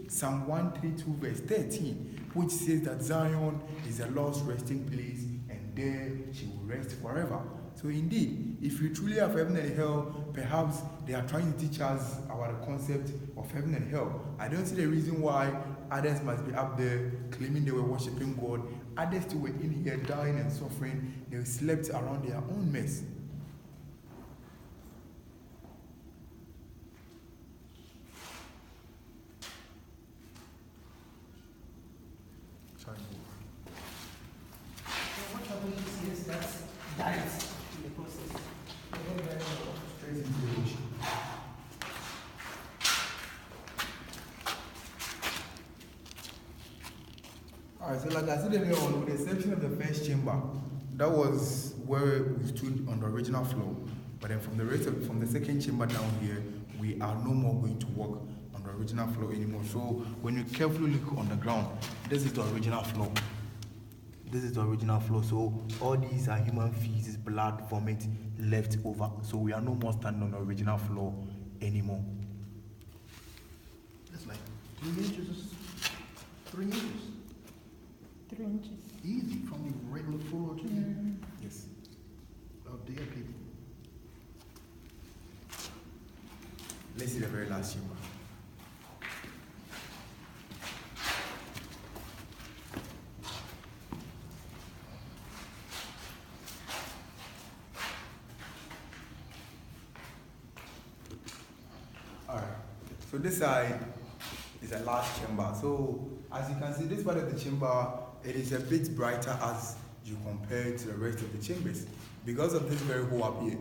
Psalm 132 verse 13, which says that Zion is the Lord's resting place and there she will rest forever. So indeed, if we truly have heaven and hell, perhaps they are trying to teach us about the concept of heaven and hell. I don't see the reason why others must be up there claiming they were worshiping God. Others too were in here dying and suffering. They slept around their own mess. What happened is that died in the process. They got very low. Straight into the ocean. Alright, so like I said earlier on, with the exception of the first chamber, that was where we stood on the original floor. But then from the second chamber down here, we are no more going to walk on the original floor anymore. So when you carefully look on the ground, this is the original floor. This is the original floor. So all these are human feces, blood, vomit left over. So we are no more standing on the original floor anymore. That's like 3 inches. 3 inches. 3 inches. Easy from the regular floor to here. Yes. Oh, dear people. Let's see the very last chamber. Alright, so this side is a large chamber. So as you can see, this part of the chamber, it is a bit brighter as you compare to the rest of the chambers because of this very hole up here.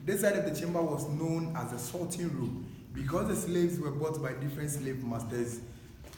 This side of the chamber was known as the sorting room because the slaves were bought by different slave masters.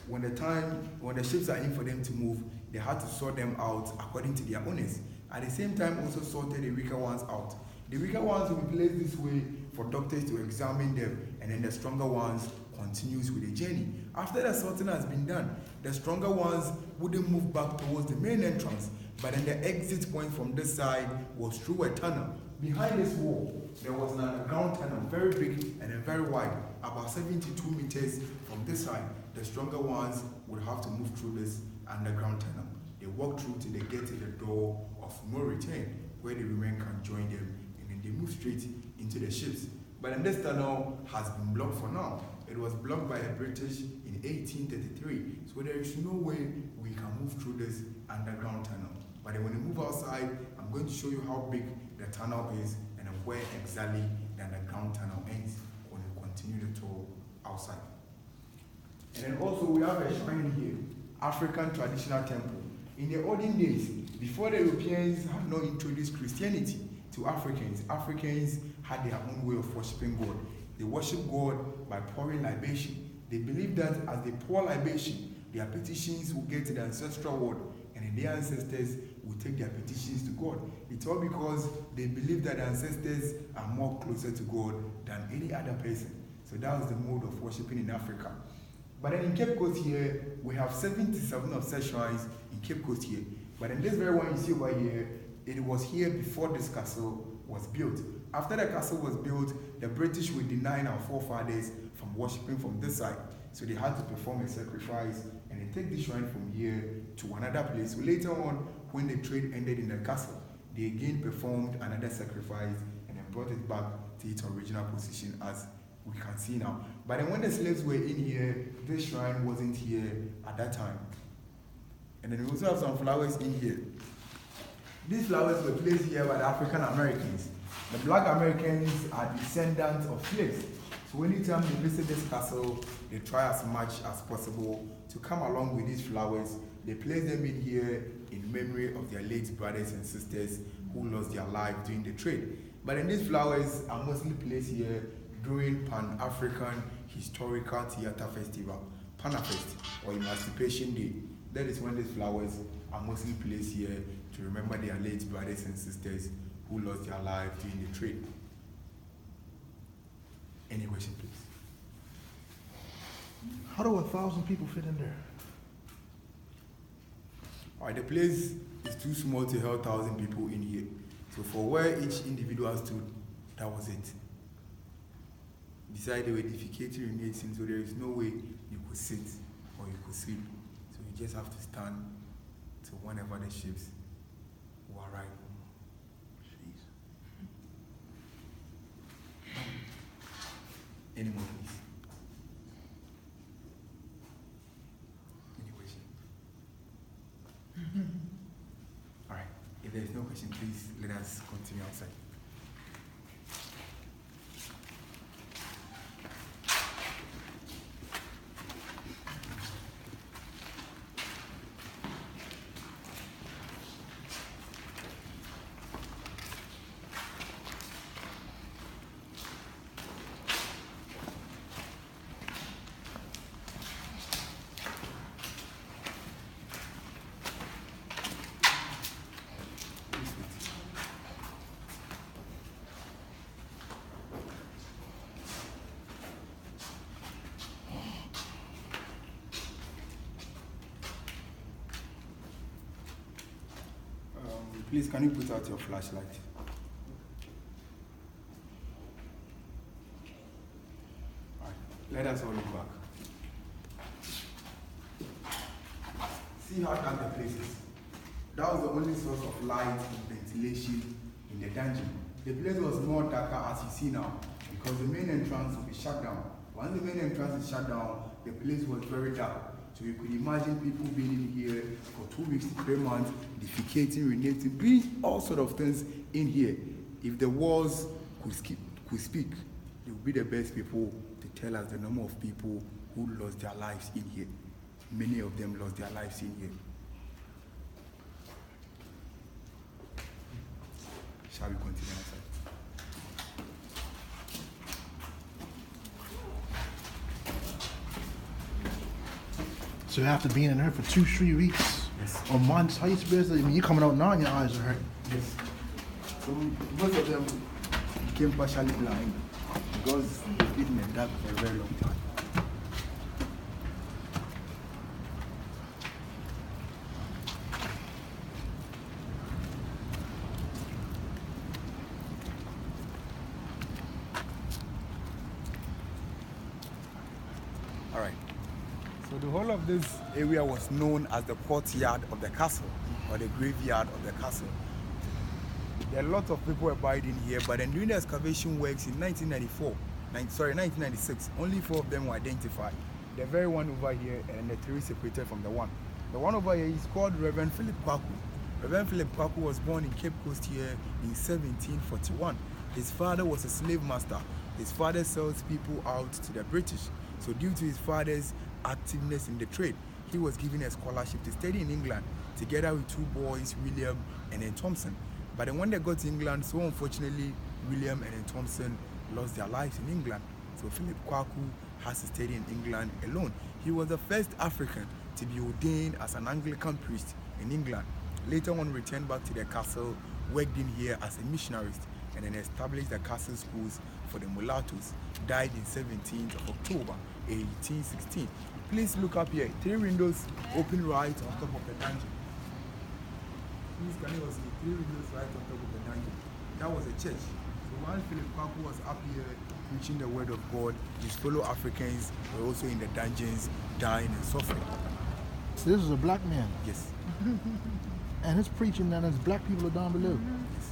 When the ships are in for them to move, they had to sort them out according to their owners. At the same time, also sorted the weaker ones out. The weaker ones will be placed this way for doctors to examine them, and then the stronger ones continues with the journey. After the sorting has been done, the stronger ones wouldn't move back towards the main entrance, but then the exit point from this side was through a tunnel. Behind this wall, there was an underground tunnel, very big and then very wide, about 72 meters from this side. The stronger ones would have to move through this underground tunnel. They walk through till they get to the door of no return, where the women can join them, and then they move straight into the ships. But then this tunnel has been blocked for now. It was blocked by the British in 1833, so there is no way we can move through this underground tunnel. But then when we move outside, I'm going to show you how big the tunnel is and where exactly the underground tunnel ends when we continue the tour outside. And then also we have a shrine here, African traditional temple. In the olden days, before the Europeans had not introduced Christianity to Africans, Africans had their own way of worshiping God. They worship God by pouring libation. They believed that as they pour libation, their petitions will get to the ancestral world, and then their ancestors will take their petitions to God. It's all because they believe that the ancestors are more closer to God than any other person. So that was the mode of worshiping in Africa. But then in Cape Coast here, we have 77 of such shrines in Cape Coast here. But in this very one you see over here, it was here before this castle was built. After the castle was built, the British were denying our forefathers from worshipping from this side. So they had to perform a sacrifice and they take the shrine from here to another place. So later on, when the trade ended in the castle, they again performed another sacrifice and then brought it back to its original position as we can see now. But then when the slaves were in here, this shrine wasn't here at that time. And then we also have some flowers in here. These flowers were placed here by the African Americans. The black Americans are descendants of slaves. So anytime they visit this castle, they try as much as possible to come along with these flowers. They place them in here in memory of their late brothers and sisters who lost their lives during the trade. But then these flowers are mostly placed here during Pan-African Historical Theatre Festival, Panafest, or Emancipation Day. That is when these flowers are mostly placed here to remember their late brothers and sisters who lost their lives during the trade. Any question, please? How do 1,000 people fit in there? Alright, the place is too small to hold 1,000 people in here. So for where each individual stood, that was it. Beside they were defecating urinating, so there is no way you could sit or you could sleep. So you just have to stand to whenever the ships will arrive. Jeez. Any more, please? Any question? All right. If there is no question, please let us continue outside. Please, can you put out your flashlight? All right. Let us all look back. See how dark the place is. That was the only source of light and ventilation in the dungeon. The place was more darker as you see now because the main entrance will be shut down. Once the main entrance is shut down, the place was very dark. So you could imagine people being in here for 2 weeks to 3 months, defecating, urinating, doing all sort of things in here. If the walls could speak, they would be the best people to tell us the number of people who lost their lives in here. Many of them lost their lives in here. Shall we continue outside? So after being in there for 2 straight weeks Yes. or months, how you supposed to? I mean, you're coming out now and your eyes are hurt. Yes. So most of them became partially blind because they've been in the dark for a very long time. All right. So the whole of this area was known as the courtyard of the castle or the graveyard of the castle. There are lots of people abiding here, but then during the excavation works in 1996, only 4 of them were identified. The very one over here and the 3 separated from the one. The one over here is called Reverend Philip Kwaku. Reverend Philip Kwaku was born in Cape Coast here in 1741. His father was a slave master. His father sells people out to the British. So due to his father's activeness in the trade, he was given a scholarship to study in England together with 2 boys, William and then Thompson. But then when they got to England, so unfortunately, William and then Thompson lost their lives in England. So Philip Kwaku has to study in England alone. He was the first African to be ordained as an Anglican priest in England. Later on, returned back to the castle, worked in here as a missionarist, and then established the castle schools for the mulattoes. Died in 17th of October, 1816. Please look up here. 3 windows open right on top of the dungeon. Please can you see 3 windows right on top of the dungeon? That was a church. So while Philip Kwaku was up here preaching the word of God, his fellow Africans were also in the dungeons, dying and suffering. So this is a black man, Yes. and his preaching that his black people are down below. Yes.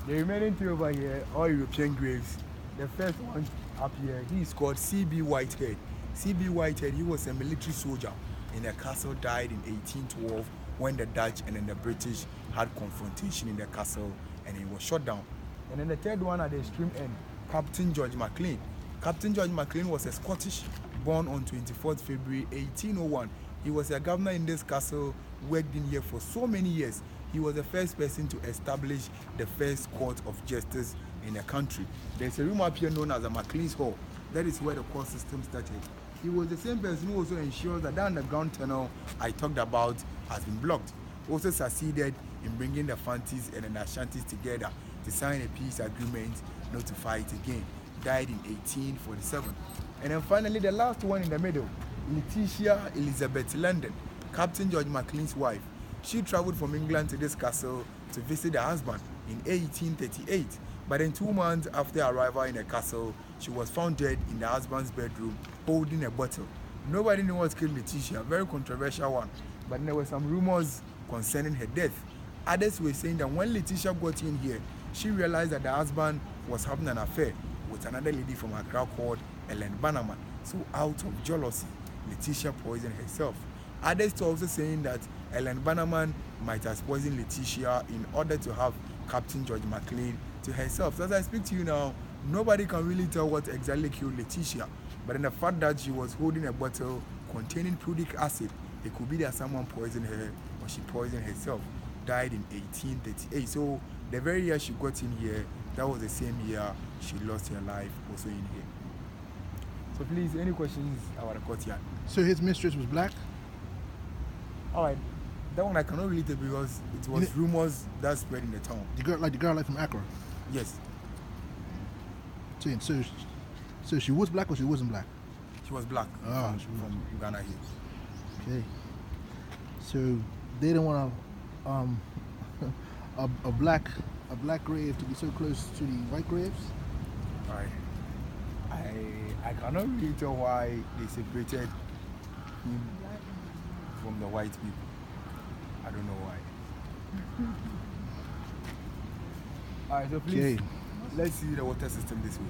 The remaining 3 over here, all European graves. The first one up here, he is called C.B. Whitehead. C.B. Whitehead, he was a military soldier in the castle, died in 1812 when the Dutch and then the British had confrontation in the castle and he was shot down. And then the third one at the extreme end, Captain George MacLean. Captain George MacLean was a Scottish, born on 24th February 1801. He was a governor in this castle, worked in here for so many years. He was the first person to establish the first court of justice in the country. There's a room up here known as the MacLean's Hall. That is where the court system started. He was the same person who also ensured that the underground tunnel I talked about has been blocked. Also succeeded in bringing the Fantis and the Ashantis together to sign a peace agreement not to fight again. Died in 1847. And then finally the last one in the middle, Letitia Elizabeth London, Captain George MacLean's wife. She traveled from England to this castle to visit her husband in 1838. But in 2 months after arrival in the castle, she was found dead in the husband's bedroom holding a bottle. Nobody knew what killed Letitia, very controversial one. But there were some rumors concerning her death. Others were saying that when Letitia got in here, she realized that the husband was having an affair with another lady from Accra called Ellen Bannerman. So out of jealousy, Letitia poisoned herself. Others were also saying that Ellen Bannerman might have poisoned Letitia in order to have Captain George McLean to herself. So as I speak to you now, nobody can really tell what exactly killed Letitia. But in the fact that she was holding a bottle containing prudic acid, it could be that someone poisoned her or she poisoned herself. Died in 1838. So the very year she got in here, that was the same year she lost her life also in here. So please, any questions about the courtyard? So his mistress was black? Alright, that one I cannot relate it because it was rumors that spread in the town. The girl from Accra? Yes, So she was black or she wasn't black? she was black from Ghana here. Okay. So they didn't want a black grave to be so close to the white graves? Alright. I cannot really tell why they separated him from the white people. I don't know why. Alright, so please, Okay. let's see the water system this way.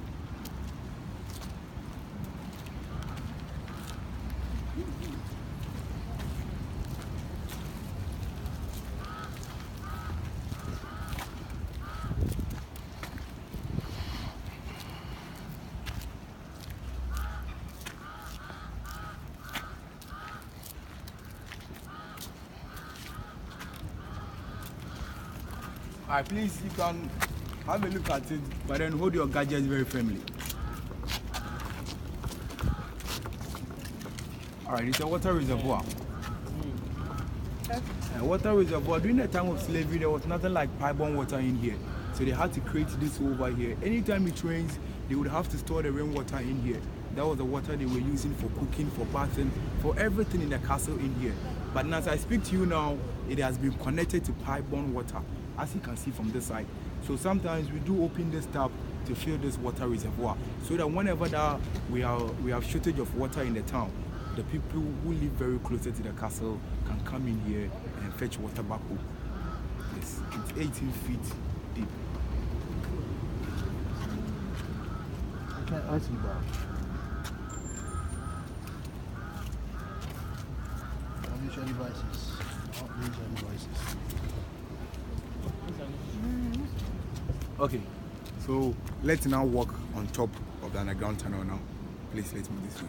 Alright, please, you can have a look at it, but then hold your gadgets very firmly. Alright, it's a water reservoir. A water reservoir. During the time of slavery, there was nothing like pipe-borne water in here. So they had to create this over here. Anytime it rains, they would have to store the rainwater in here. That was the water they were using for cooking, for bathing, for everything in the castle in here. But as I speak to you now, it has been connected to pipe-borne water, as you can see from this side. So sometimes we do open this tap to fill this water reservoir, so that whenever that we have shortage of water in the town, the people who live very closer to the castle can come in here and fetch water back home. Yes, it's 18 feet deep. I see, bro. Unmute your devices. Unmute your devices. Okay, so let's now walk on top of the underground tunnel now. Please, let's move this way.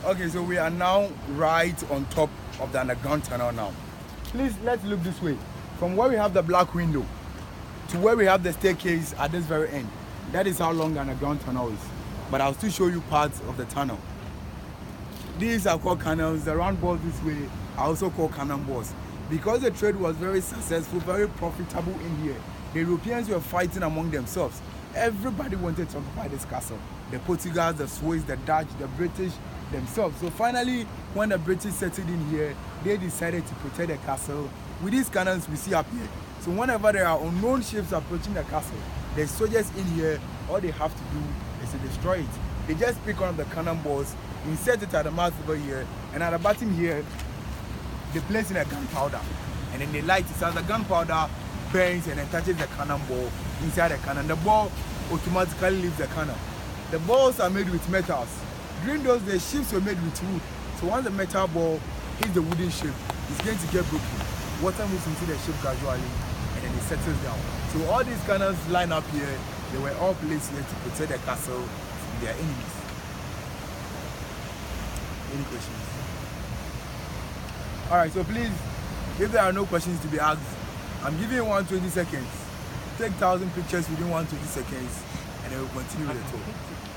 Okay, so we are now right on top of the underground tunnel now. Please, let's look this way. From where we have the black window to where we have the staircase at this very end. That is how long the underground tunnel is. But I'll still show you parts of the tunnel. These are called canals. The round balls this way are also called cannonballs. Because the trade was very successful, very profitable in here, the Europeans were fighting among themselves. Everybody wanted to occupy this castle. The Portuguese, the Swiss, the Dutch, the British themselves. So finally, when the British settled in here, they decided to protect the castle with these cannons we see up here. So whenever there are unknown ships approaching the castle, the soldiers in here, all they have to do is to destroy it. They just pick one of the cannonballs, insert it at the mouth over here, and at the bottom here, they place in a gunpowder. And then they light it. So as the gunpowder burns and then touches the cannonball inside the cannon, the ball automatically leaves the cannon. The balls are made with metals. During those days, ships were made with wood. So once the metal ball hits the wooden ship, it's going to get broken. Water moves into the ship gradually, and then it settles down. So all these cannons line up here. They were all placed here to protect the castle from their enemies. Any questions? Alright, so please, if there are no questions to be asked, I'm giving you 120 seconds. Take 1,000 pictures within 120 seconds, and then we'll continue with the tour.